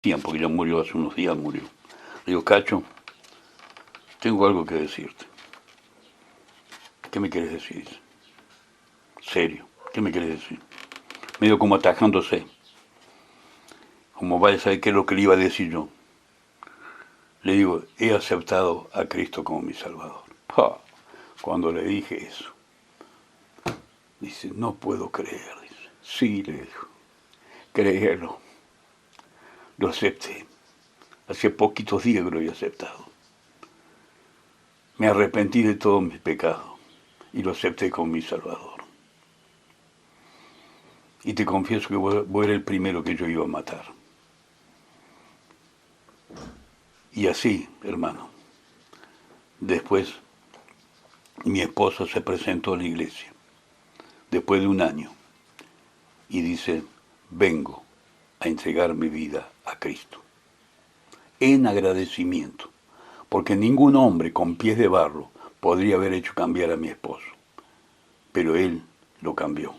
porque ya murió hace unos días, murió. Le digo, Cacho, tengo algo que decirte. ¿Qué me quieres decir? Serio, ¿qué me quieres decir? Medio como atajándose, como vaya a saber qué es lo que le iba a decir yo. Le digo, he aceptado a Cristo como mi Salvador. ¡Pah! Cuando le dije eso, dice, no puedo creer. Dice, sí, le dijo, créelo. Lo acepté. Hace poquitos días que lo había aceptado. Me arrepentí de todos mis pecados y lo acepté como mi Salvador. Y te confieso que vos eres el primero que yo iba a matar. Y así, hermano, después mi esposa se presentó a la iglesia, después de un año, y dice, vengo a entregar mi vida a Cristo. En agradecimiento, porque ningún hombre con pies de barro podría haber hecho cambiar a mi esposo. Pero él lo cambió,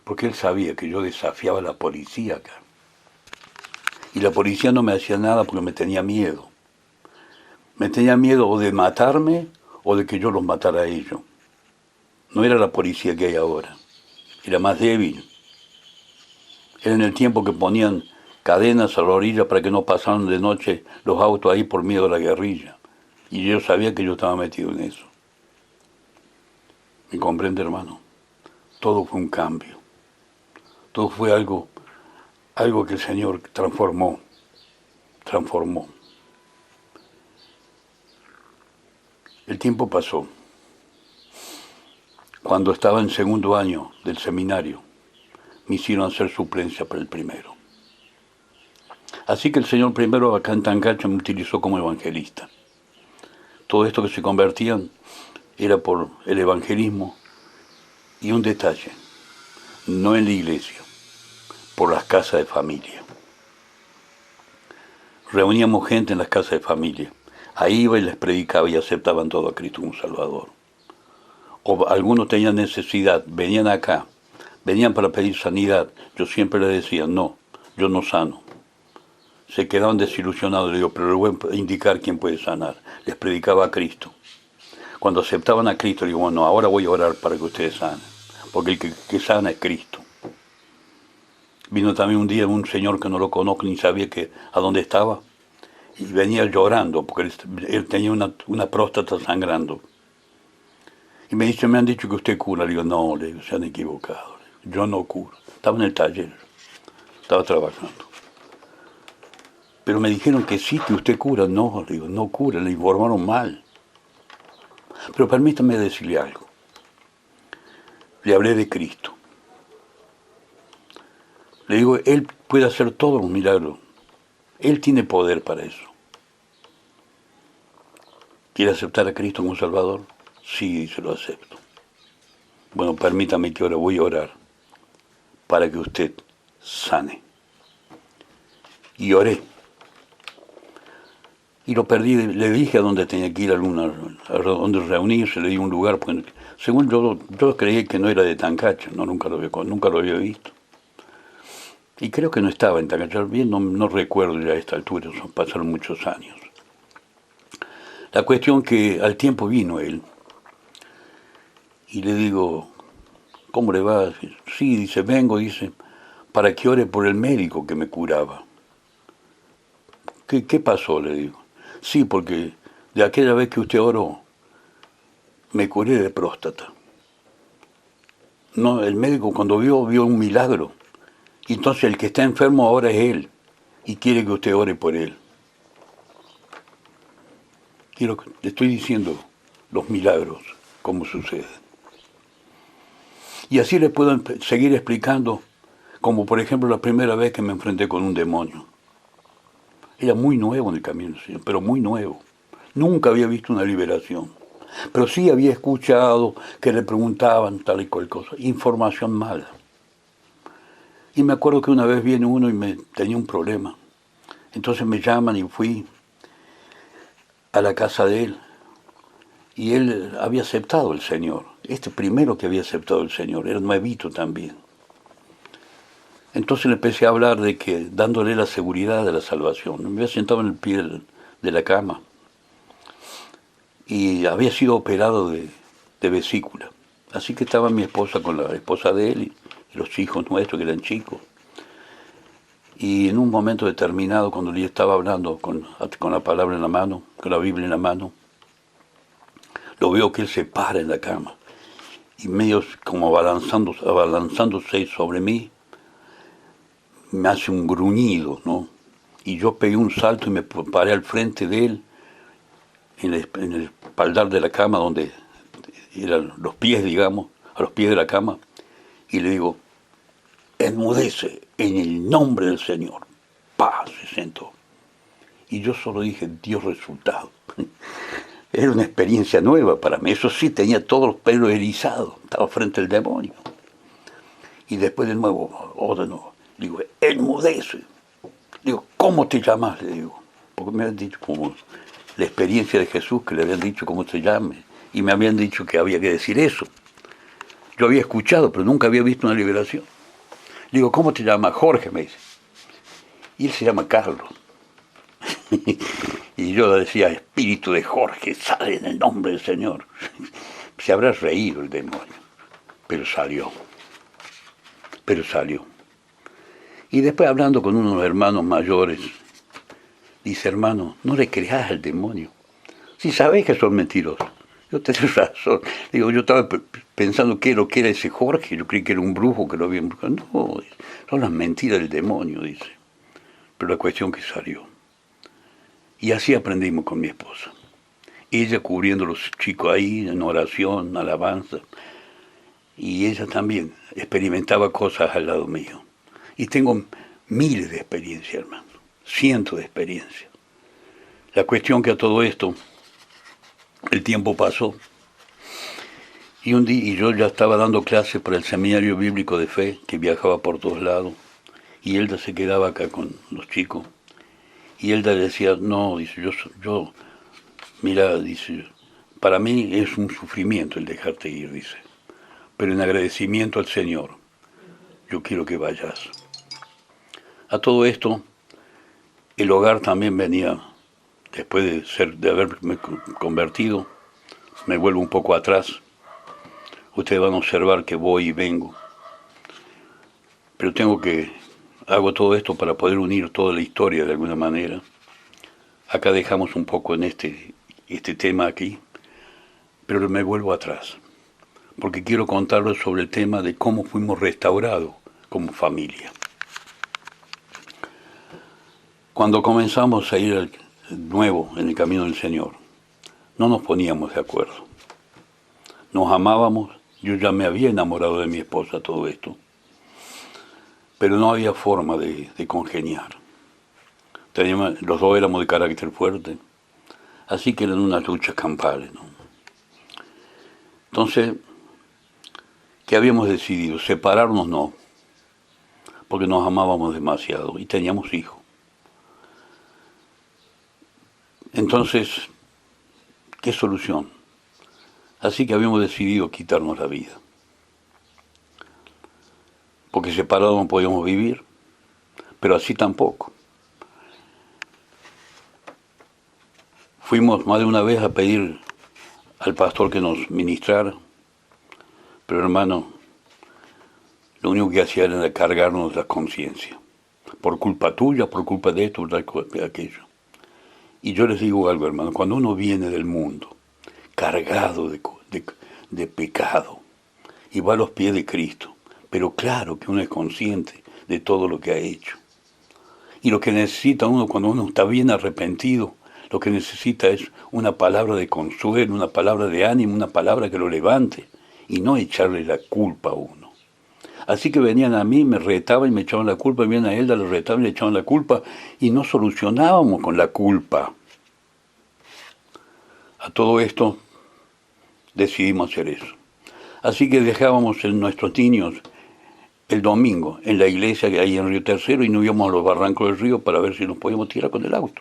porque él sabía que yo desafiaba a la policía acá. Y la policía no me hacía nada porque me tenía miedo. Me tenía miedo o de matarme o de que yo los matara a ellos. No era la policía que hay ahora, era más débil. Era en el tiempo que ponían cadenas a la orilla para que no pasaran de noche los autos ahí por miedo a la guerrilla. Y yo sabía que yo estaba metido en eso. ¿Me comprende, hermano? Todo fue un cambio. Todo fue algo que el Señor transformó. El tiempo pasó. Cuando estaba en segundo año del seminario, me hicieron hacer suplencia para el primero. Así que el Señor primero acá en Tancacho me utilizó como evangelista. Todo esto que se convertían era por el evangelismo y un detalle, no en la iglesia, por las casas de familia. Reuníamos gente en las casas de familia. Ahí iba y les predicaba y aceptaban todo a Cristo como Salvador. O algunos tenían necesidad, venían acá, venían para pedir sanidad. Yo siempre les decía, no, yo no sano. Se quedaban desilusionados, le digo, pero les voy a indicar quién puede sanar. Les predicaba a Cristo. Cuando aceptaban a Cristo, digo, bueno, ahora voy a orar para que ustedes sanen, porque el que sana es Cristo. Vino también un día un señor que no lo conozco ni sabía a dónde estaba, y venía llorando, porque él tenía una próstata sangrando. Y me dice, me han dicho que usted cura. Le digo, no, le digo, se han equivocado. Yo no curo. Estaba en el taller, estaba trabajando. Pero me dijeron que sí, que usted cura. No, le digo, no cura, le informaron mal. Pero permítame decirle algo. Le hablé de Cristo. Le digo, Él puede hacer todos los milagros. Él tiene poder para eso. ¿Quiere aceptar a Cristo como Salvador? Sí, se lo acepto. Bueno, permítame que ahora voy a orar para que usted sane. Y oré. Y lo perdí, le dije a dónde tenía que ir, a dónde reunirse, le di un lugar, porque según yo creí que no era de Tancacho, no, nunca lo había visto. Y creo que no estaba en Tancacho, bien no recuerdo ya a esta altura, pasaron muchos años. La cuestión que al tiempo vino él, y le digo, ¿cómo le va? Sí, dice, vengo, dice, para que ore por el médico que me curaba. ¿Qué pasó? Le digo. Sí, porque de aquella vez que usted oró, me curé de próstata. No, el médico cuando vio un milagro. Y entonces el que está enfermo ahora es él. Y quiere que usted ore por él. Le estoy diciendo los milagros, cómo suceden. Y así le puedo seguir explicando, como por ejemplo la primera vez que me enfrenté con un demonio. Era muy nuevo en el camino del Señor, pero muy nuevo. Nunca había visto una liberación. Pero sí había escuchado que le preguntaban tal y cual cosa. Información mala. Y me acuerdo que una vez viene uno y me tenía un problema. Entonces me llaman y fui a la casa de él. Y él había aceptado el Señor. Este primero que había aceptado el Señor, era nuevito también. Entonces le empecé a hablar de que, dándole la seguridad de la salvación. Me había sentado en el pie de la cama y había sido operado de vesícula. Así que estaba mi esposa con la esposa de él y los hijos nuestros que eran chicos. Y en un momento determinado, cuando yo estaba hablando con la palabra en la mano, con la Biblia en la mano, lo veo que él se para en la cama y medio como abalanzándose sobre mí, me hace un gruñido, ¿no? Y yo pegué un salto y me paré al frente de él, en el espaldar de la cama, donde eran los pies, digamos, a los pies de la cama, y le digo, enmudece en el nombre del Señor. ¡Pah! Se sentó. Y yo solo dije, dio resultado. Era una experiencia nueva para mí. Eso sí, tenía todos los pelos erizados. Estaba frente al demonio. Y después de nuevo, de nuevo, digo, enmudece. Digo, ¿cómo te llamas? Le digo. Porque me habían dicho como la experiencia de Jesús, que le habían dicho cómo se llame. Y me habían dicho que había que decir eso. Yo había escuchado, pero nunca había visto una liberación. Digo, ¿cómo te llamas? Jorge, me dice. Y él se llama Carlos. Y yo decía, espíritu de Jorge, sale en el nombre del Señor. Se habrá reído el demonio, pero salió. Pero salió. Y después hablando con unos hermanos mayores, dice, hermano, no le creas al demonio. Si sabés que son mentirosos. Yo tenés razón. Digo, yo estaba pensando que lo que era ese Jorge, yo creí que era un brujo que lo había embrujado. No, son las mentiras del demonio, dice. Pero la cuestión que salió. Y así aprendimos con mi esposa. Ella cubriendo a los chicos ahí, en oración, alabanza. Y ella también experimentaba cosas al lado mío. Y tengo miles de experiencias, hermano. Cientos de experiencias. La cuestión que a todo esto, el tiempo pasó. Y un día, y yo ya estaba dando clases para el seminario bíblico de fe, que viajaba por todos lados. Y Elda se quedaba acá con los chicos. Y Elda le decía, no, dice, yo, mira, dice, para mí es un sufrimiento el dejarte ir, dice. Pero en agradecimiento al Señor, yo quiero que vayas. A todo esto, el hogar también venía, después de haberme convertido, me vuelvo un poco atrás. Ustedes van a observar que voy y vengo. Pero hago todo esto para poder unir toda la historia de alguna manera. Acá dejamos un poco en este tema aquí, pero me vuelvo atrás, porque quiero contarles sobre el tema de cómo fuimos restaurados como familia. Cuando comenzamos a ir nuevo en el camino del Señor, no nos poníamos de acuerdo. Nos amábamos, yo ya me había enamorado de mi esposa, todo esto, pero no había forma de congeniar. Los dos éramos de carácter fuerte, así que eran unas luchas campales, ¿no? Entonces, ¿qué habíamos decidido? Separarnos no, porque nos amábamos demasiado y teníamos hijos. Entonces, ¿qué solución? Así que habíamos decidido quitarnos la vida, porque separados no podíamos vivir, pero así tampoco. Fuimos más de una vez a pedir al pastor que nos ministrara, pero hermano, lo único que hacía era cargarnos la conciencia, por culpa tuya, por culpa de esto, de aquello. Y yo les digo algo, hermano, cuando uno viene del mundo, cargado de pecado, y va a los pies de Cristo, pero claro que uno es consciente de todo lo que ha hecho. Y lo que necesita uno cuando uno está bien arrepentido, lo que necesita es una palabra de consuelo, una palabra de ánimo, una palabra que lo levante, y no echarle la culpa a uno. Así que venían a mí, me retaban y me echaban la culpa, venían a Elda, lo retaban y le echaban la culpa, y no solucionábamos con la culpa. A todo esto decidimos hacer eso. Así que dejábamos a nuestros niños el domingo en la iglesia que hay en Río Tercero y nos íbamos a los barrancos del río para ver si nos podíamos tirar con el auto.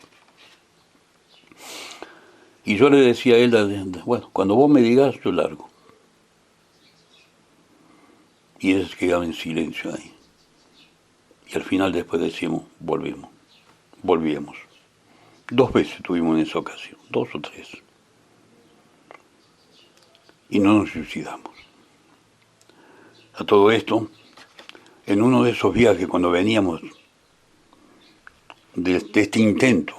Y yo le decía a él, bueno, cuando vos me digas, yo largo. Y él quedaba en silencio ahí. y al final después decimos, volvíamos. 2 veces tuvimos en esa ocasión, 2 o 3. Y no nos suicidamos. A todo esto, en uno de esos viajes, cuando veníamos de este intento,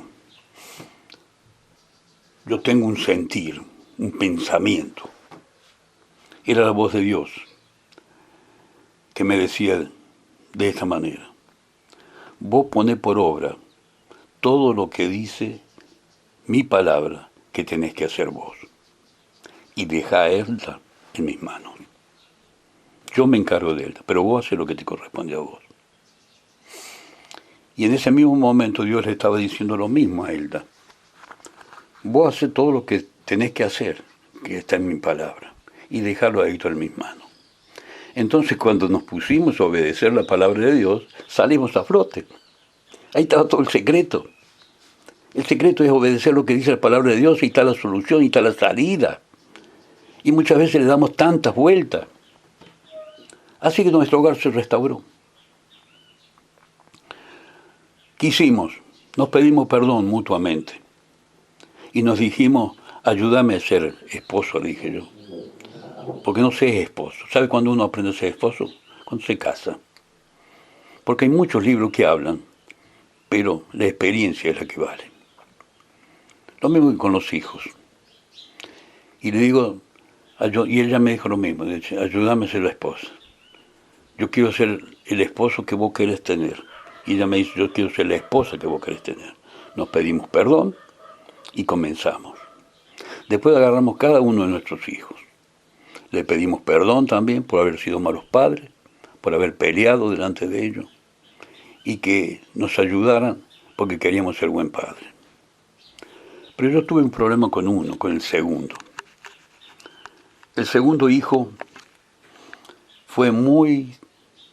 yo tengo un sentir, un pensamiento. Era la voz de Dios que me decía de esta manera: vos ponés por obra todo lo que dice mi palabra que tenés que hacer vos, y dejá a Elda en mis manos. Yo me encargo de Elda, pero vos haces lo que te corresponde a vos. Y en ese mismo momento Dios le estaba diciendo lo mismo a Elda: vos haces todo lo que tenés que hacer, que está en mi palabra, y dejarlo a Héctor en mis manos. Entonces, cuando nos pusimos a obedecer la palabra de Dios, salimos a flote. Ahí estaba todo el secreto. El secreto es obedecer lo que dice la palabra de Dios, y está la solución, y está la salida. Y muchas veces le damos tantas vueltas. Así que nuestro hogar se restauró. ¿Qué hicimos? Nos pedimos perdón mutuamente. Y nos dijimos, ayúdame a ser esposo, le dije yo. Porque no sé esposo. ¿Sabe cuándo uno aprende a ser esposo? Cuando se casa. Porque hay muchos libros que hablan, pero la experiencia es la que vale. Lo mismo que con los hijos. Y le digo, y ella me dijo lo mismo, dice, ayúdame a ser la esposa. Yo quiero ser el esposo que vos querés tener. Y ella me dice, yo quiero ser la esposa que vos querés tener. Nos pedimos perdón y comenzamos. Después agarramos cada uno de nuestros hijos. Le pedimos perdón también por haber sido malos padres, por haber peleado delante de ellos, y que nos ayudaran porque queríamos ser buen padre. Pero yo tuve un problema con el segundo. El segundo hijo fue muy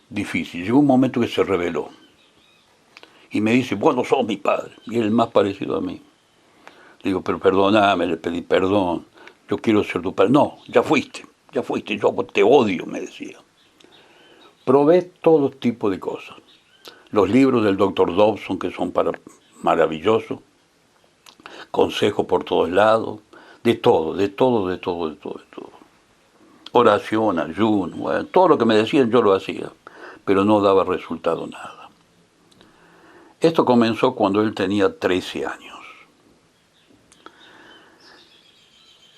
difícil. Llegó un momento que se rebeló. Y me dice, vos no sos mi padre. Y él es más parecido a mí. Le digo, pero perdóname, le pedí perdón. Yo quiero ser tu padre. No, ya fuiste, yo te odio, me decía. Probé todo tipo de cosas. Los libros del Dr. Dobson, que son maravillosos. Consejos por todos lados. De todo. Oración, ayuno, bueno, todo lo que me decían yo lo hacía, pero no daba resultado nada. Esto comenzó cuando él tenía 13 años.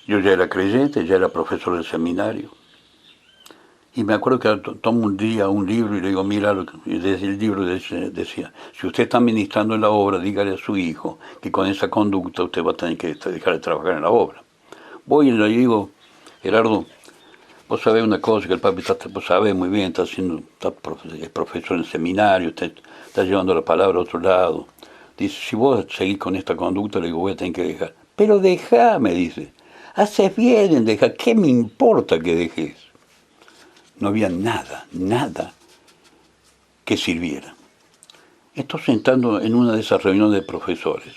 Yo ya era creyente, ya era profesor del seminario. Y me acuerdo que tomo un día un libro y le digo, mira, desde el libro decía, si usted está ministrando en la obra, dígale a su hijo que con esa conducta usted va a tener que dejar de trabajar en la obra. Voy y le digo, Gerardo, vos sabés una cosa, que el papi vos sabés muy bien, es profesor en el seminario, está llevando la palabra a otro lado. Dice, si vos seguís con esta conducta, le digo, voy a tener que dejar. Pero dejá, me dice, haces bien en dejar, ¿qué me importa que dejes? No había nada que sirviera. Estoy sentando en una de esas reuniones de profesores.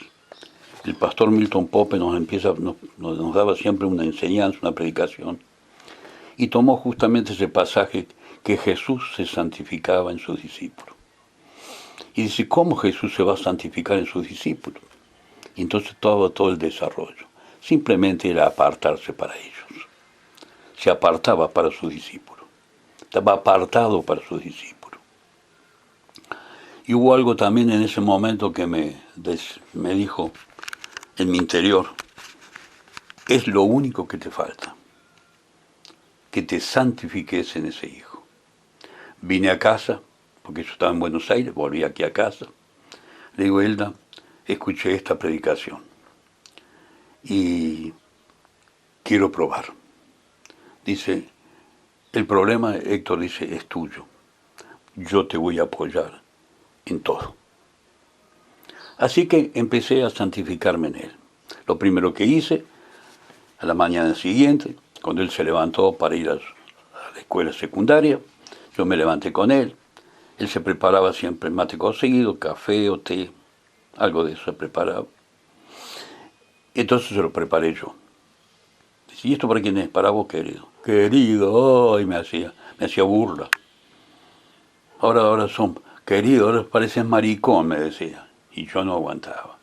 El pastor Milton Pope nos daba siempre una enseñanza, una predicación, y tomó justamente ese pasaje que Jesús se santificaba en sus discípulos. Y dice, ¿cómo Jesús se va a santificar en sus discípulos? Y entonces todo el desarrollo. Simplemente era apartarse para ellos. Se apartaba para sus discípulos. Estaba apartado para sus discípulos. Y hubo algo también en ese momento que me dijo en mi interior, es lo único que te falta, que te santifiques en ese hijo. Vine a casa, porque yo estaba en Buenos Aires, volví aquí a casa. Le digo, Elda, escuché esta predicación y quiero probar. Dice, el problema, Héctor, dice, es tuyo. Yo te voy a apoyar en todo. Así que empecé a santificarme en él. Lo primero que hice, a la mañana siguiente, cuando él se levantó para ir a la escuela secundaria, yo me levanté con él. Él se preparaba siempre mate cocido, café o té, algo de eso se preparaba. Entonces se lo preparé yo. Dice, ¿y esto para quién es? Para vos, querido. Querido, ay, me hacía burla. Ahora son querido, ahora pareces maricón, me decía. Y yo no aguantaba.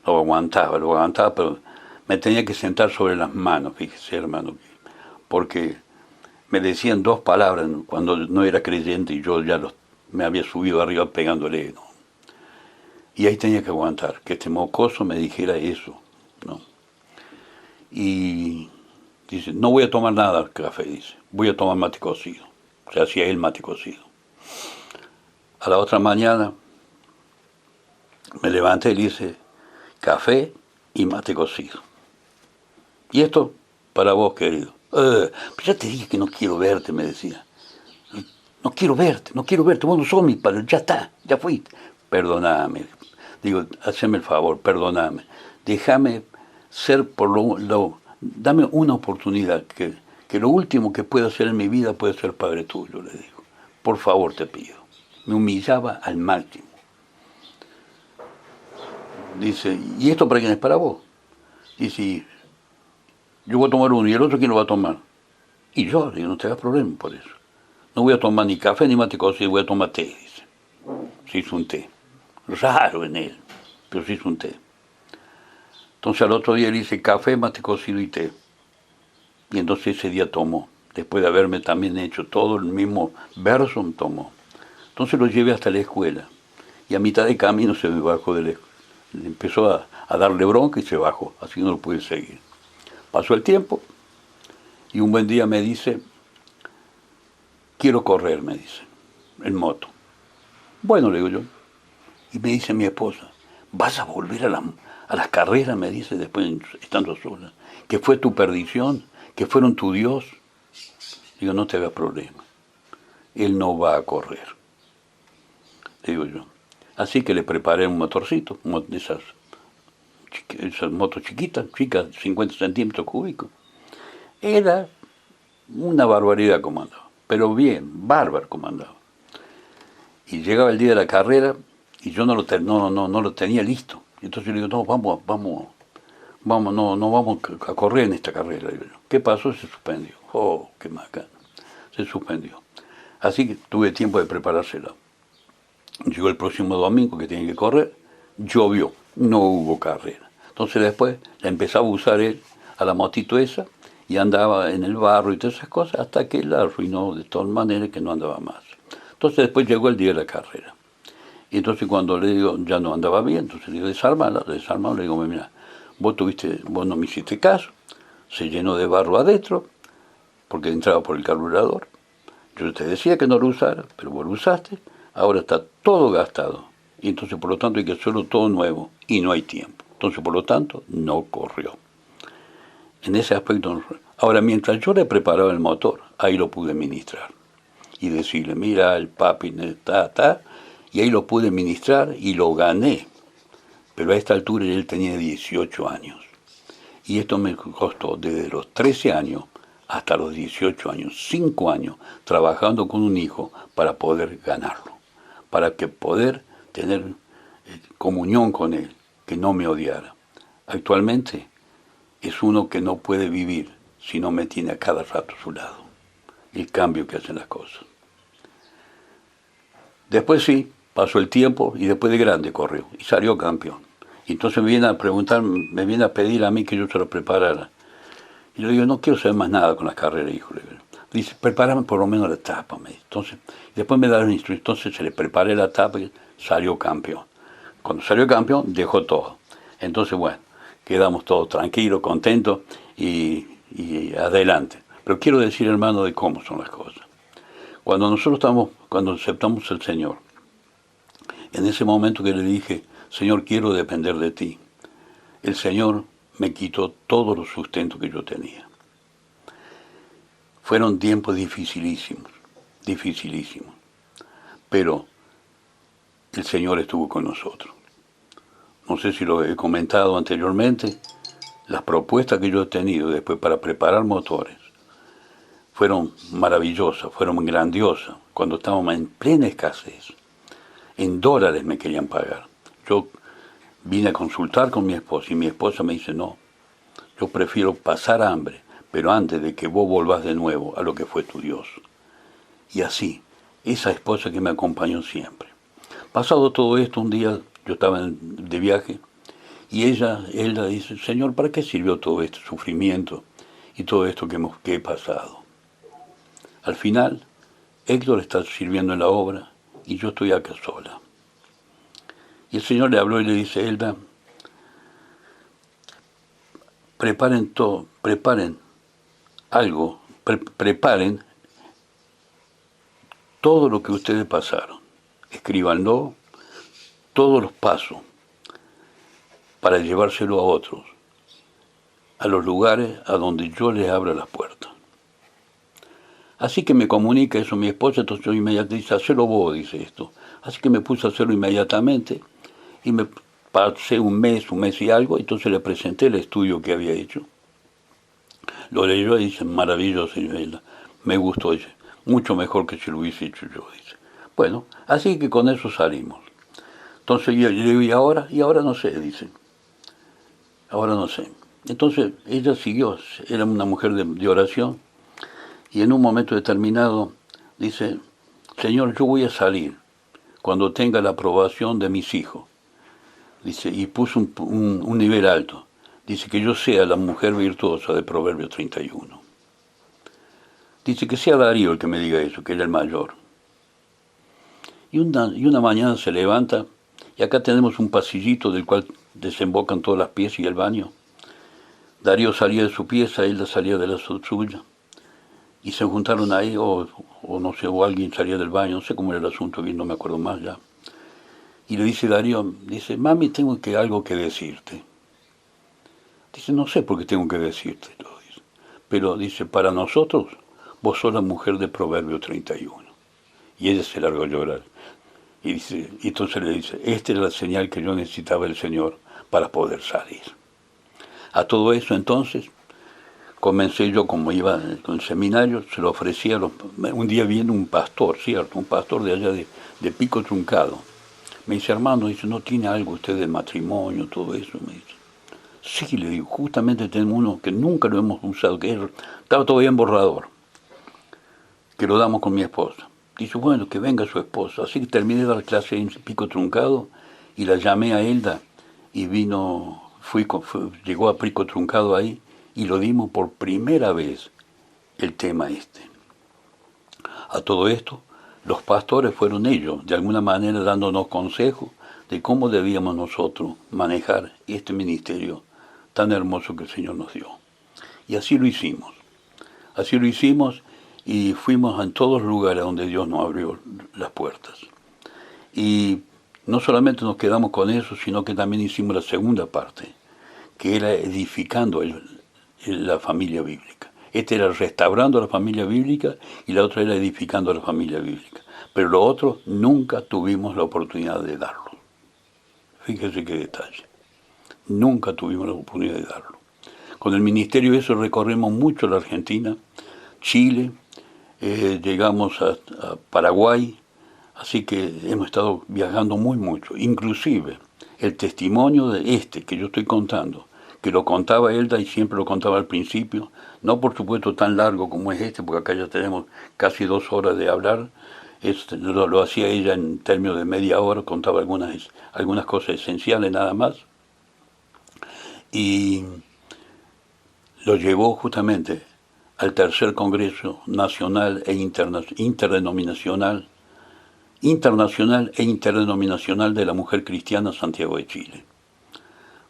Lo aguantaba, pero me tenía que sentar sobre las manos, fíjese, hermano, porque me decían dos palabras cuando no era creyente y yo ya me había subido arriba pegándole, ¿no? Y ahí tenía que aguantar, que este mocoso me dijera eso, ¿no? Y dice, no voy a tomar nada de café, dice, voy a tomar mate cocido. O sea, hacía él mate cocido. A la otra mañana me levanté y le hice café y mate cocido. Y esto para vos, querido. Ya te dije que no quiero verte, me decía. No quiero verte, vos no sos mi padre, ya está, ya fuiste. Perdóname, digo, haceme el favor, perdóname. Déjame ser dame una oportunidad, que lo último que pueda hacer en mi vida puede ser padre tuyo, le digo. Por favor te pido. Me humillaba al máximo. Dice, ¿y esto para quién es? Para vos. Dice, yo voy a tomar uno y el otro quién lo va a tomar. Y yo, digo, no te hagas problema por eso. No voy a tomar ni café ni mate cocido, voy a tomar té, dice. Se hizo un té. Raro en él, pero se hizo un té. Entonces al otro día le hice café, mate cocido y té. Y entonces ese día tomó. Después de haberme también hecho todo el mismo verso, tomó. Entonces lo llevé hasta la escuela. Y a mitad de camino se me bajó de la escuela. Empezó a darle bronca y se bajó. Así no lo pude seguir. Pasó el tiempo y un buen día me dice, quiero correr, me dice, en moto. Bueno, le digo yo. Y me dice mi esposa, ¿vas a volver a las carreras? Me dice después, estando sola. ¿Que fue tu perdición? ¿Que fueron tu Dios? Digo, no te hagas problema. Él no va a correr. Le digo yo. Así que le preparé un motorcito, de esas motos chiquitas, 50 centímetros cúbicos. Era una barbaridad como andaba, pero bien, bárbaro como andaba. Y llegaba el día de la carrera y yo no lo tenía listo. Entonces le digo, no, vamos, no vamos a correr en esta carrera. ¿Qué pasó? Se suspendió. Oh, qué macana. Se suspendió. Así que tuve tiempo de preparársela. Llegó el próximo domingo que tenía que correr, llovió, no hubo carrera. Entonces después la empezaba a usar él a la motito esa y andaba en el barro y todas esas cosas hasta que la arruinó de tal manera que no andaba más. Entonces después llegó el día de la carrera. Y entonces cuando le digo, ya no andaba bien, entonces le digo, desarmala, le digo, mira, vos no me hiciste caso, se llenó de barro adentro, porque entraba por el carburador. Yo te decía que no lo usara, pero vos lo usaste, ahora está todo gastado. Y entonces por lo tanto hay que hacerlo todo nuevo y no hay tiempo. Entonces por lo tanto no corrió. En ese aspecto, ahora mientras yo le preparaba el motor, ahí lo pude ministrar. Y decirle, mira, el papi está, y ahí lo pude ministrar y lo gané. Pero a esta altura él tenía 18 años. Y esto me costó desde los 13 años hasta los 18 años, 5 años, trabajando con un hijo para poder ganarlo, para que poder tener comunión con él, que no me odiara. Actualmente es uno que no puede vivir si no me tiene a cada rato a su lado. El cambio que hacen las cosas. Después sí, pasó el tiempo y después de grande corrió y salió campeón. Y entonces me viene a preguntar, me viene a pedir a mí que yo se lo preparara. Y yo digo, no quiero saber más nada con las carreras, hijo. Dice, prepárame por lo menos la etapa. Entonces, después me da la instrucción, entonces se le preparé la etapa y salió campeón. Cuando salió campeón, dejó todo. Entonces, bueno, quedamos todos tranquilos, contentos y adelante. Pero quiero decir, hermano, de cómo son las cosas. Cuando aceptamos al Señor, en ese momento que le dije, Señor, quiero depender de ti, el Señor me quitó todos los sustentos que yo tenía. Fueron tiempos dificilísimos, pero el Señor estuvo con nosotros. No sé si lo he comentado anteriormente, las propuestas que yo he tenido después para preparar motores fueron maravillosas, fueron grandiosas, cuando estábamos en plena escasez. En dólares me querían pagar. Yo vine a consultar con mi esposa y mi esposa me dice, no, yo prefiero pasar hambre, pero antes de que vos volvás de nuevo a lo que fue tu Dios. Y así, esa esposa que me acompañó siempre. Pasado todo esto, un día yo estaba de viaje y ella dice, Señor, ¿para qué sirvió todo este sufrimiento y todo esto que he pasado? Al final, Héctor está sirviendo en la obra y yo estoy acá sola. Y el Señor le habló y le dice, Elda, preparen todo, preparen algo, preparen todo lo que ustedes pasaron. Escríbanlo, todos los pasos, para llevárselo a otros, a los lugares a donde yo les abra las puertas. Así que me comunica eso mi esposa, entonces yo inmediatamente dice, hacelo vos, dice esto. Así que me puse a hacerlo inmediatamente y me pasé un mes y algo, entonces le presenté el estudio que había hecho. Lo leyó y dice, maravilloso, señora, me gustó, dice, mucho mejor que si lo hubiese hecho yo, dice. Bueno, así que con eso salimos. Entonces yo le digo, y ahora no sé, dice, ahora no sé. Entonces ella siguió, era una mujer de oración, y en un momento determinado dice, Señor, yo voy a salir cuando tenga la aprobación de mis hijos. Dice, y puso un nivel alto. Dice que yo sea la mujer virtuosa de Proverbios 31. Dice que sea Darío el que me diga eso, que era el mayor. Y una mañana se levanta, y acá tenemos un pasillito del cual desembocan todas las piezas y el baño. Darío salía de su pieza, ella salía de la suya. Y se juntaron ahí, o no sé, o alguien salía del baño, no sé cómo era el asunto, bien no me acuerdo más ya. Y le dice Darío, dice, mami, tengo algo que decirte. Dice, no sé por qué tengo que decirte, dice. Pero dice, para nosotros, vos sos la mujer de Proverbio 31. Y ella se largó a llorar. Y dice, y entonces le dice, esta es la señal que yo necesitaba del Señor para poder salir. A todo eso entonces, comencé yo, como iba con el seminario, se lo ofrecía, un día viene un pastor, ¿cierto? Un pastor de allá de Pico Truncado. Me dice, hermano, dice, ¿no tiene algo usted de matrimonio, todo eso? Me dice. Sí, le digo, justamente tenemos uno que nunca lo hemos usado, estaba todavía en borrador, que lo damos con mi esposa. Dice, bueno, que venga su esposa. Así que terminé de dar clase en Pico Truncado y la llamé a Elda y vino, llegó a Pico Truncado ahí y lo dimos por primera vez el tema este. A todo esto, los pastores fueron ellos, de alguna manera dándonos consejos de cómo debíamos nosotros manejar este ministerio tan hermoso que el Señor nos dio. Y así lo hicimos. Así lo hicimos y fuimos en todos los lugares donde Dios nos abrió las puertas. Y no solamente nos quedamos con eso, sino que también hicimos la segunda parte, que era edificando la familia bíblica. Este era restaurando la familia bíblica y la otra era edificando la familia bíblica. Pero lo otro nunca tuvimos la oportunidad de darlo. Fíjese qué detalle. Nunca tuvimos la oportunidad de darlo. Con el ministerio eso recorremos mucho la Argentina, Chile, llegamos a Paraguay, así que hemos estado viajando mucho. Inclusive el testimonio de este que yo estoy contando, que lo contaba Elda y siempre lo contaba al principio, no por supuesto tan largo como es este, porque acá ya tenemos casi 2 horas de hablar, lo hacía ella en términos de media hora, contaba algunas cosas esenciales nada más, y lo llevó justamente al tercer Congreso Nacional e Interdenominacional de la Mujer Cristiana Santiago de Chile.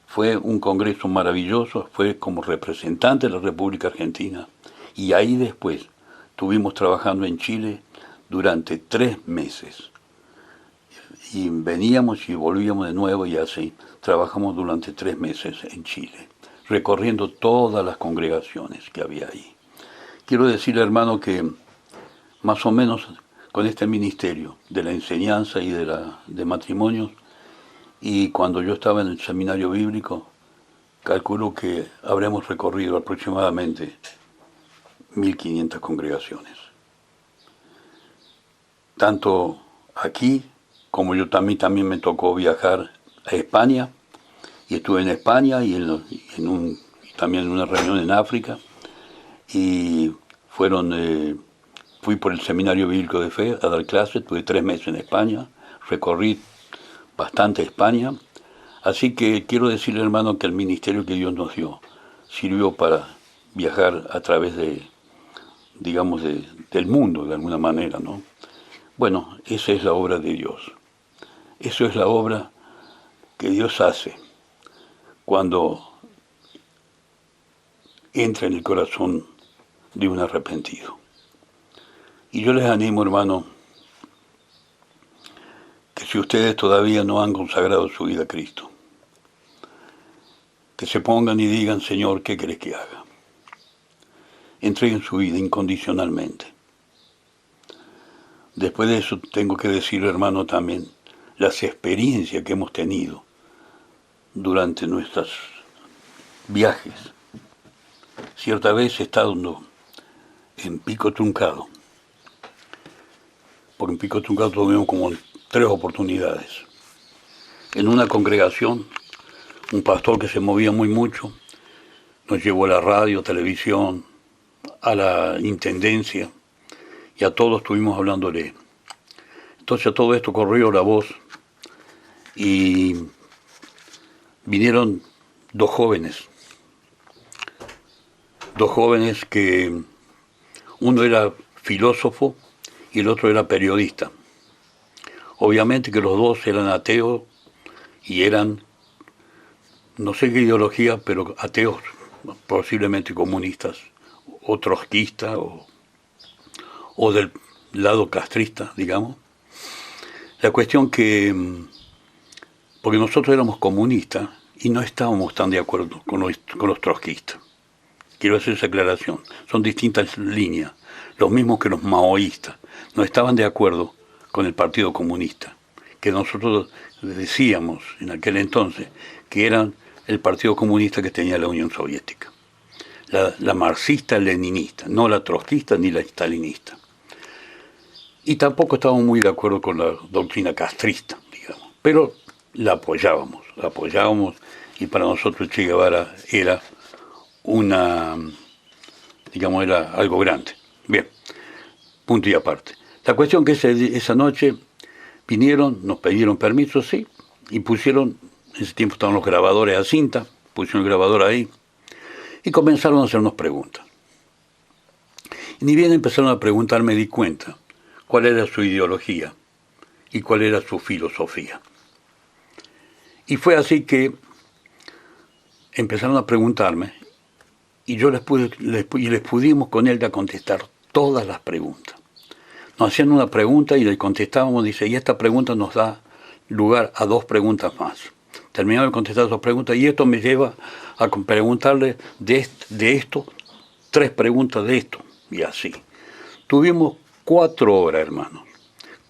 Fue un congreso maravilloso, fue como representante de la República Argentina y ahí después estuvimos trabajando en Chile durante 3 meses. Y veníamos y volvíamos de nuevo y así trabajamos durante 3 meses en Chile, recorriendo todas las congregaciones que había ahí. Quiero decirle, hermano, que más o menos con este ministerio de la enseñanza y de matrimonios, y cuando yo estaba en el seminario bíblico, calculo que habremos recorrido aproximadamente 1500 congregaciones. Tanto aquí, como yo también me tocó viajar a España, y estuve en España y también en una reunión en África, y fui por el Seminario Bíblico de Fe a dar clases, tuve 3 meses en España, recorrí bastante España, así que quiero decirle, hermano, que el ministerio que Dios nos dio sirvió para viajar a través de, digamos, del mundo, de alguna manera, ¿no? Bueno, esa es la obra de Dios. Eso es la obra que Dios hace cuando entra en el corazón de un arrepentido. Y yo les animo, hermano, que si ustedes todavía no han consagrado su vida a Cristo, que se pongan y digan, Señor, ¿qué querés que haga? Entreguen su vida incondicionalmente. Después de eso tengo que decir, hermano, también las experiencias que hemos tenido durante nuestros viajes. Cierta vez estando en Pico Truncado, porque en Pico Truncado tuvimos como 3 oportunidades. En una congregación, un pastor que se movía muy mucho, nos llevó a la radio, televisión, a la intendencia, y a todos estuvimos hablándole. Entonces a todo esto corrió la voz, y vinieron dos jóvenes que uno era filósofo y el otro era periodista. Obviamente que los dos eran ateos y eran, no sé qué ideología, pero ateos, posiblemente comunistas, o trotskistas, o del lado castrista, digamos. La cuestión que, porque nosotros éramos comunistas y no estábamos tan de acuerdo con los trotskistas. Quiero hacer esa aclaración. Son distintas líneas. Los mismos que los maoístas. No estaban de acuerdo con el Partido Comunista, que nosotros decíamos en aquel entonces que eran el Partido Comunista que tenía la Unión Soviética. La marxista-leninista, no la trotskista ni la stalinista. Y tampoco estábamos muy de acuerdo con la doctrina castrista, digamos. Pero la apoyábamos, y para nosotros Che Guevara era era algo grande. Bien, punto y aparte. La cuestión que esa noche vinieron, nos pidieron permiso, sí, y pusieron, en ese tiempo estaban los grabadores a cinta, pusieron el grabador ahí, y comenzaron a hacernos preguntas. Y ni bien empezaron a preguntar, me di cuenta cuál era su ideología y cuál era su filosofía. Y fue así que empezaron a preguntarme, y yo les pudimos con él contestar todas las preguntas. Nos hacían una pregunta y le contestábamos, dice, y esta pregunta nos da lugar a 2 preguntas más. Terminamos de contestar 2 preguntas y esto me lleva a preguntarle de esto, 3 preguntas de esto, y así. Tuvimos 4 horas, hermanos,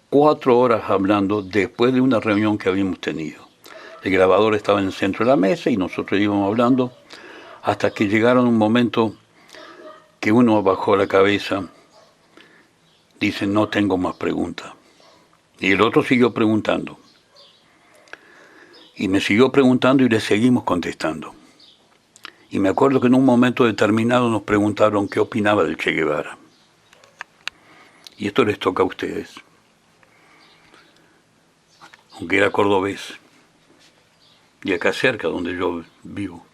4 horas hablando después de una reunión que habíamos tenido. El grabador estaba en el centro de la mesa y nosotros íbamos hablando hasta que llegaron un momento que uno bajó la cabeza, dice, no tengo más preguntas. Y el otro siguió preguntando. Y me siguió preguntando y le seguimos contestando. Y me acuerdo que en un momento determinado nos preguntaron qué opinaba del Che Guevara. Y esto les toca a ustedes. Aunque era cordobés, y acá cerca donde yo vivo.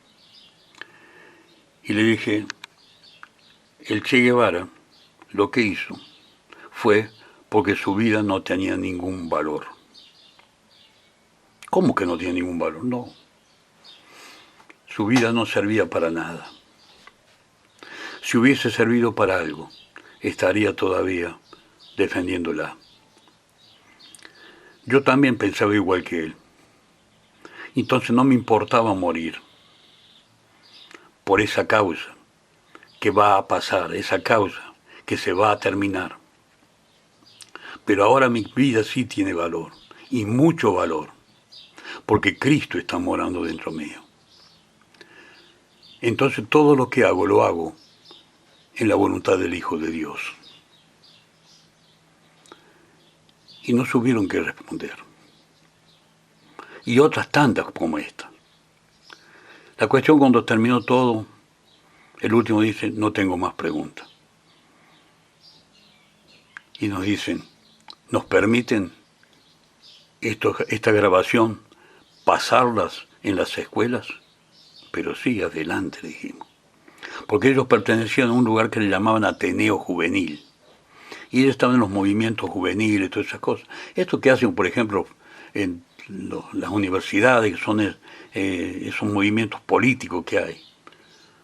Y le dije, el Che Guevara lo que hizo fue porque su vida no tenía ningún valor. ¿Cómo que no tiene ningún valor? No. Su vida no servía para nada. Si hubiese servido para algo, estaría todavía defendiéndola. Yo también pensaba igual que él. Entonces no me importaba morir por esa causa que va a pasar, esa causa que se va a terminar. Pero ahora mi vida sí tiene valor, y mucho valor, porque Cristo está morando dentro mío. Entonces todo lo que hago, lo hago en la voluntad del Hijo de Dios. Y no supieron qué responder. Y otras tantas como esta. La cuestión cuando terminó todo, el último dice, no tengo más preguntas. Y nos dicen, ¿nos permiten esta grabación, pasarlas en las escuelas, pero sí, adelante, dijimos. Porque ellos pertenecían a un lugar que le llamaban Ateneo Juvenil. Y ellos estaban en los movimientos juveniles, todas esas cosas. Esto que hacen, por ejemplo, en las universidades, que son esos movimientos políticos que hay.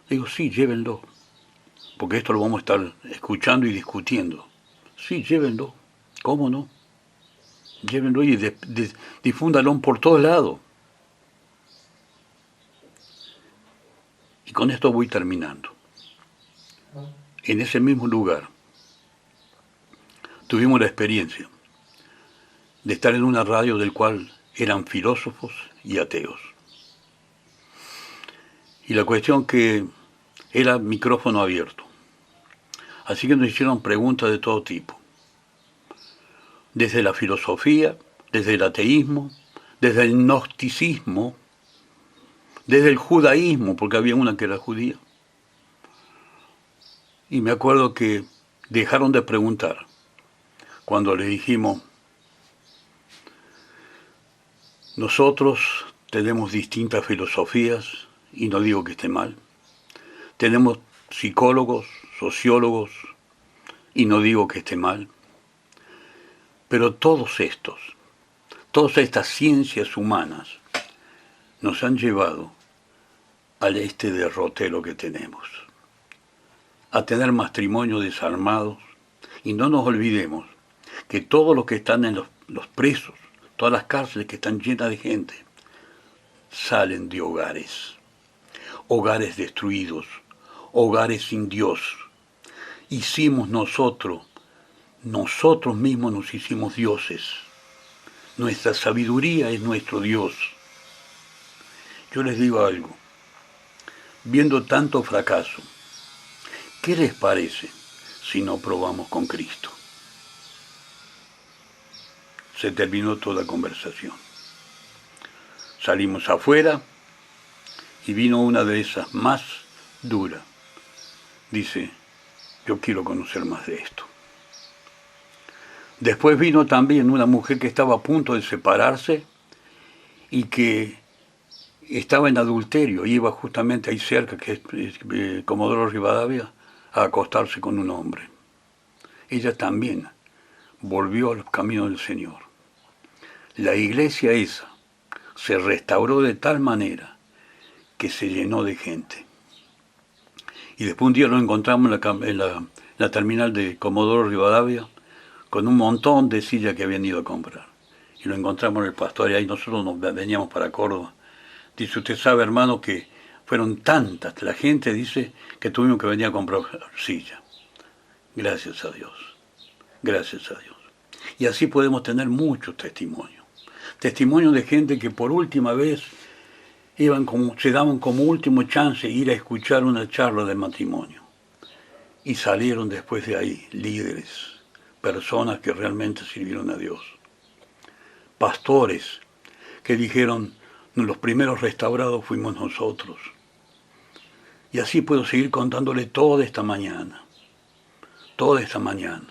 Digo, sí, llévenlo, porque esto lo vamos a estar escuchando y discutiendo. Sí, llévenlo, ¿cómo no? Llévenlo y difúndalo por todos lados. Y con esto voy terminando. En ese mismo lugar tuvimos la experiencia de estar en una radio del cual eran filósofos y ateos. Y la cuestión que era micrófono abierto. Así que nos hicieron preguntas de todo tipo. Desde la filosofía, desde el ateísmo, desde el gnosticismo, desde el judaísmo, porque había una que era judía. Y me acuerdo que dejaron de preguntar cuando le dijimos, nosotros tenemos distintas filosofías, y no digo que esté mal, tenemos psicólogos, sociólogos, y no digo que esté mal, pero todas estas ciencias humanas nos han llevado al derrotero que tenemos, a tener matrimonios desarmados, y no nos olvidemos que todos los que están en los presos, todas las cárceles que están llenas de gente, salen de hogares destruidos, hogares sin Dios. Hicimos nosotros mismos nos hicimos dioses. Nuestra sabiduría es nuestro Dios. Yo les digo algo, viendo tanto fracaso, ¿qué les parece si no probamos con Cristo? Se terminó toda conversación. Salimos afuera y vino una de esas más duras. Dice, yo quiero conocer más de esto. Después vino también una mujer que estaba a punto de separarse y que estaba en adulterio, iba justamente ahí cerca, que es Comodoro Rivadavia, a acostarse con un hombre. Ella también volvió a los caminos del Señor. La iglesia esa se restauró de tal manera que se llenó de gente. Y después un día lo encontramos en la terminal de Comodoro Rivadavia con un montón de sillas que habían ido a comprar. Y lo encontramos en el pastor y ahí nosotros veníamos para Córdoba. Dice, usted sabe, hermano, que fueron tantas, la gente dice que tuvimos que venir a comprar silla. Gracias a Dios, gracias a Dios. Y así podemos tener muchos testimonios. Testimonios de gente que por última vez se daban como último chance ir a escuchar una charla de matrimonio. Y salieron después de ahí líderes, personas que realmente sirvieron a Dios. Pastores que dijeron, los primeros restaurados fuimos nosotros. Y así puedo seguir contándole toda esta mañana. Toda esta mañana.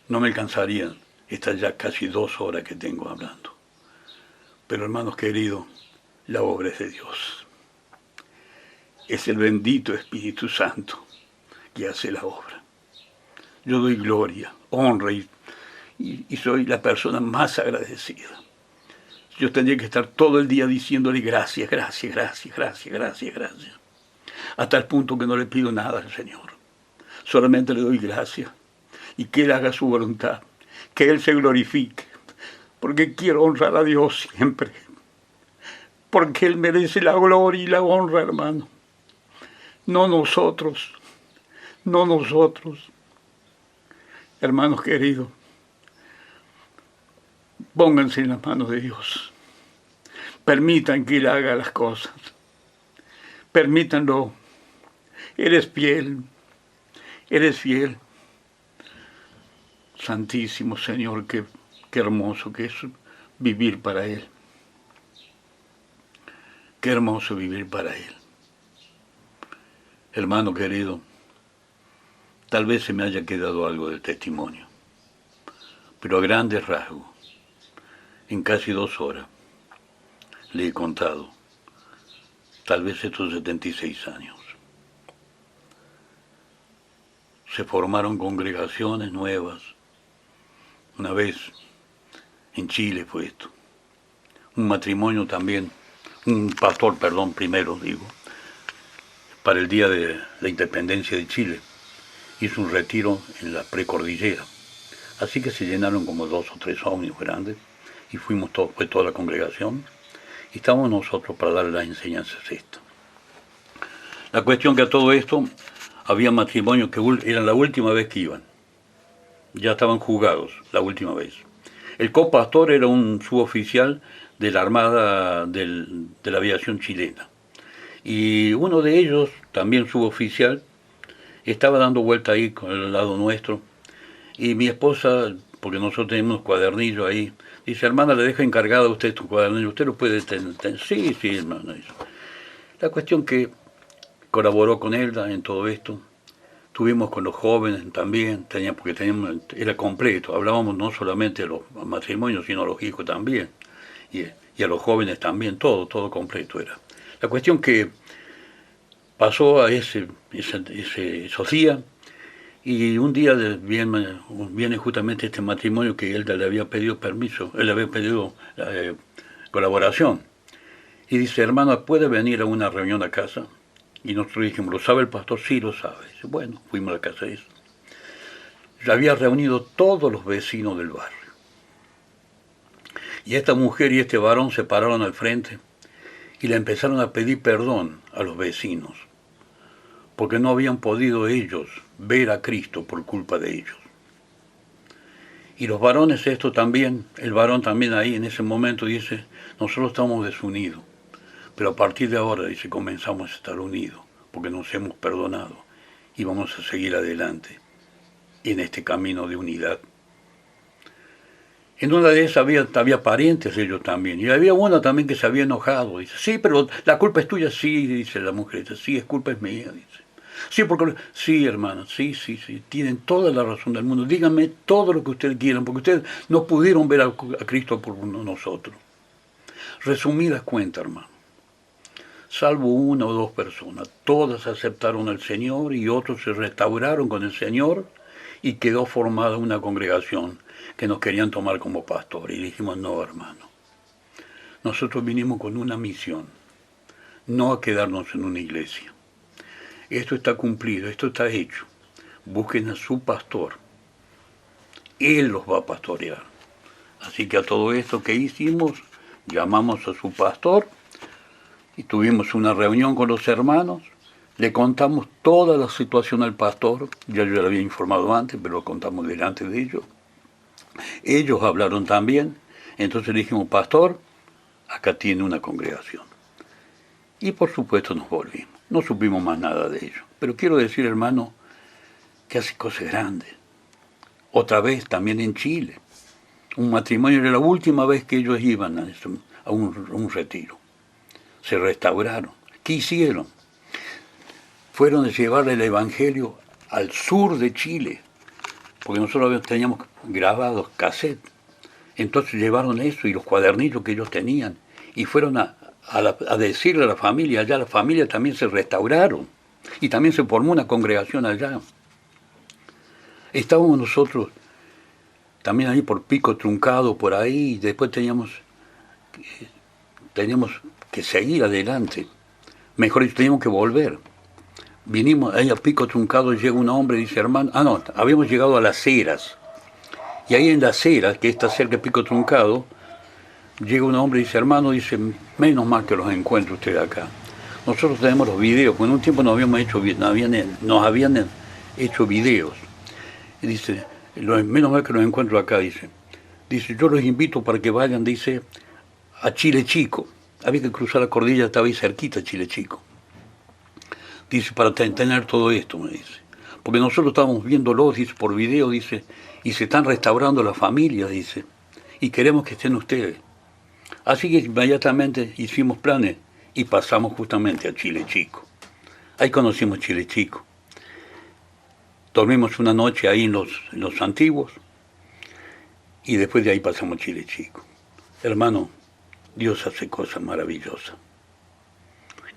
No me alcanzarían estas ya casi 2 horas que tengo hablando. Pero hermanos queridos, la obra es de Dios. Es el bendito Espíritu Santo que hace la obra. Yo doy gloria, honra y soy la persona más agradecida. Yo tendría que estar todo el día diciéndole gracias, gracias, gracias, gracias, gracias, gracias. Hasta el punto que no le pido nada al Señor. Solamente le doy gracias y que Él haga su voluntad, que Él se glorifique, porque quiero honrar a Dios siempre, porque Él merece la gloria y la honra, hermano. No nosotros, no nosotros. Hermanos queridos, pónganse en las manos de Dios. Permitan que Él haga las cosas. Permítanlo. Eres fiel. Eres fiel. Santísimo Señor, qué hermoso que es vivir para Él. Qué hermoso vivir para Él. Hermano querido, tal vez se me haya quedado algo del testimonio, pero a grandes rasgos, en casi 2 horas. Le he contado, tal vez estos 76 años. Se formaron congregaciones nuevas. Una vez en Chile fue esto. Un matrimonio también, un pastor, perdón, primero digo, para el día de la independencia de Chile. Hizo un retiro en la precordillera. Así que se llenaron como 2 o 3 ómnibus grandes y fuimos todos, fue toda la congregación. Y estábamos nosotros para dar las enseñanzas estas. La cuestión que a todo esto había matrimonios que eran la última vez que iban. Ya estaban jugados la última vez. El copastor era un suboficial de la Armada de la aviación chilena. Y uno de ellos, también suboficial, estaba dando vuelta ahí con el lado nuestro. Y mi esposa, porque nosotros tenemos cuadernillos ahí, dice, hermana, le deja encargado a usted tu cuadernillo, usted lo puede tener. Sí, sí, hermana. La cuestión que colaboró con él en todo esto. Tuvimos con los jóvenes también, porque era completo, hablábamos no solamente de los matrimonios, sino a los hijos también, y a los jóvenes también, todo completo era. La cuestión que pasó a esos días, y un día viene justamente este matrimonio que él le había pedido permiso, él le había pedido colaboración, y dice, hermano, ¿puede venir a una reunión a casa? Y nosotros dijimos, ¿lo sabe el pastor? Sí, lo sabe. Dice, bueno, fuimos a la casa de eso. Ya había reunido todos los vecinos del barrio. Y esta mujer y este varón se pararon al frente y le empezaron a pedir perdón a los vecinos, porque no habían podido ellos ver a Cristo por culpa de ellos. Y los varones esto también, el varón también ahí en ese momento dice, nosotros estamos desunidos. Pero a partir de ahora, dice, comenzamos a estar unidos, porque nos hemos perdonado y vamos a seguir adelante en este camino de unidad. En una de esas había parientes de ellos también, y había una también que se había enojado. Dice, sí, pero la culpa es tuya, sí, dice la mujer, dice, sí, culpa es mía, dice. Sí, sí, hermana, sí, tienen toda la razón del mundo, díganme todo lo que ustedes quieran, porque ustedes no pudieron ver a Cristo por nosotros. Resumidas cuentas, hermano. Salvo 1 o 2 personas, todas aceptaron al Señor y otros se restauraron con el Señor y quedó formada una congregación que nos querían tomar como pastor. Y dijimos, no, hermano, nosotros vinimos con una misión, no a quedarnos en una iglesia. Esto está cumplido, esto está hecho. Busquen a su pastor, él los va a pastorear. Así que a todo esto que hicimos, llamamos a su pastor, y tuvimos una reunión con los hermanos, le contamos toda la situación al pastor, ya yo le había informado antes, pero lo contamos delante de ellos. Ellos hablaron también, entonces le dijimos, pastor, acá tiene una congregación. Y por supuesto nos volvimos, no supimos más nada de ellos. Pero quiero decir, hermano, que hace cosas grandes. Otra vez, también en Chile, un matrimonio, era la última vez que ellos iban a un retiro. Se restauraron. ¿Qué hicieron? Fueron a llevarle el Evangelio al sur de Chile, porque nosotros teníamos grabados cassettes. Entonces llevaron eso y los cuadernillos que ellos tenían y fueron a decirle a la familia allá. La familia también se restauraron y también se formó una congregación allá. Estábamos nosotros también ahí por Pico Truncado, por ahí, y después teníamos que seguir adelante. Mejor dicho, teníamos que volver. Vinimos ahí a Pico Truncado, llega un hombre y dice, hermano, habíamos llegado a Las Heras. Y ahí en Las Heras, que está cerca de Pico Truncado, llega un hombre y dice, hermano, dice, menos mal que los encuentro ustedes acá. Nosotros tenemos los videos, porque en un tiempo nos habían hecho videos. Y dice, menos mal que los encuentro acá, dice. Dice, yo los invito para que vayan, dice, a Chile Chico. Había que cruzar la cordillera, estaba ahí cerquita Chile Chico. Dice, para tener todo esto, me dice. Porque nosotros estábamos viéndolo, dice, por video, dice, y se están restaurando las familias, dice, y queremos que estén ustedes. Así que inmediatamente hicimos planes y pasamos justamente a Chile Chico. Ahí conocimos Chile Chico. Dormimos una noche ahí en los antiguos y después de ahí pasamos a Chile Chico. Hermano, Dios hace cosas maravillosas,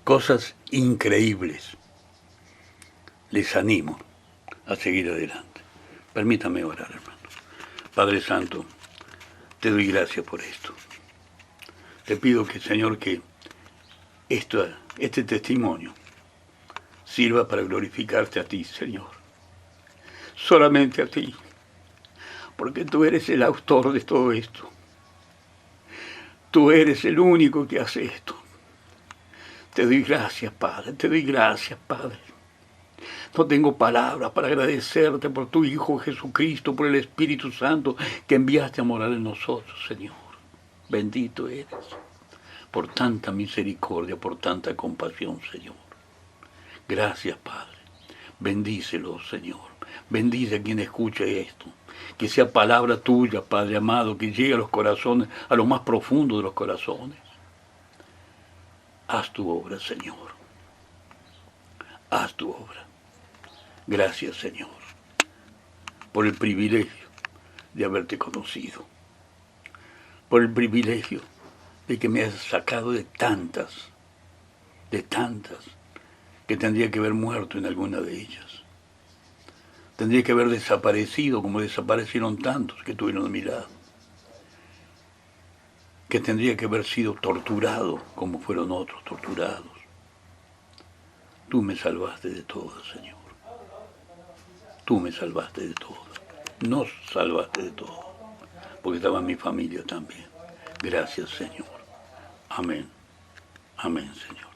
cosas increíbles. Les animo a seguir adelante. Permítame orar, hermano. Padre Santo, te doy gracias por esto. Te pido que, Señor, que este testimonio sirva para glorificarte a ti, Señor. Solamente a ti. Porque tú eres el autor de todo esto. Tú eres el único que hace esto. Te doy gracias, Padre. Te doy gracias, Padre. No tengo palabras para agradecerte por tu Hijo Jesucristo, por el Espíritu Santo que enviaste a morar en nosotros, Señor. Bendito eres. Por tanta misericordia, por tanta compasión, Señor. Gracias, Padre. Bendícelo, Señor. Bendice a quien escuche esto. Que sea palabra tuya, Padre amado, que llegue a los corazones, a lo más profundo de los corazones. Haz tu obra, Señor. Haz tu obra. Gracias, Señor, por el privilegio de haberte conocido. Por el privilegio de que me has sacado de tantas, que tendría que haber muerto en alguna de ellas. Tendría que haber desaparecido como desaparecieron tantos que tuvieron a mi lado. Que tendría que haber sido torturado como fueron otros torturados. Tú me salvaste de todo, Señor. Tú me salvaste de todo. Nos salvaste de todo. Porque estaba mi familia también. Gracias, Señor. Amén. Amén, Señor.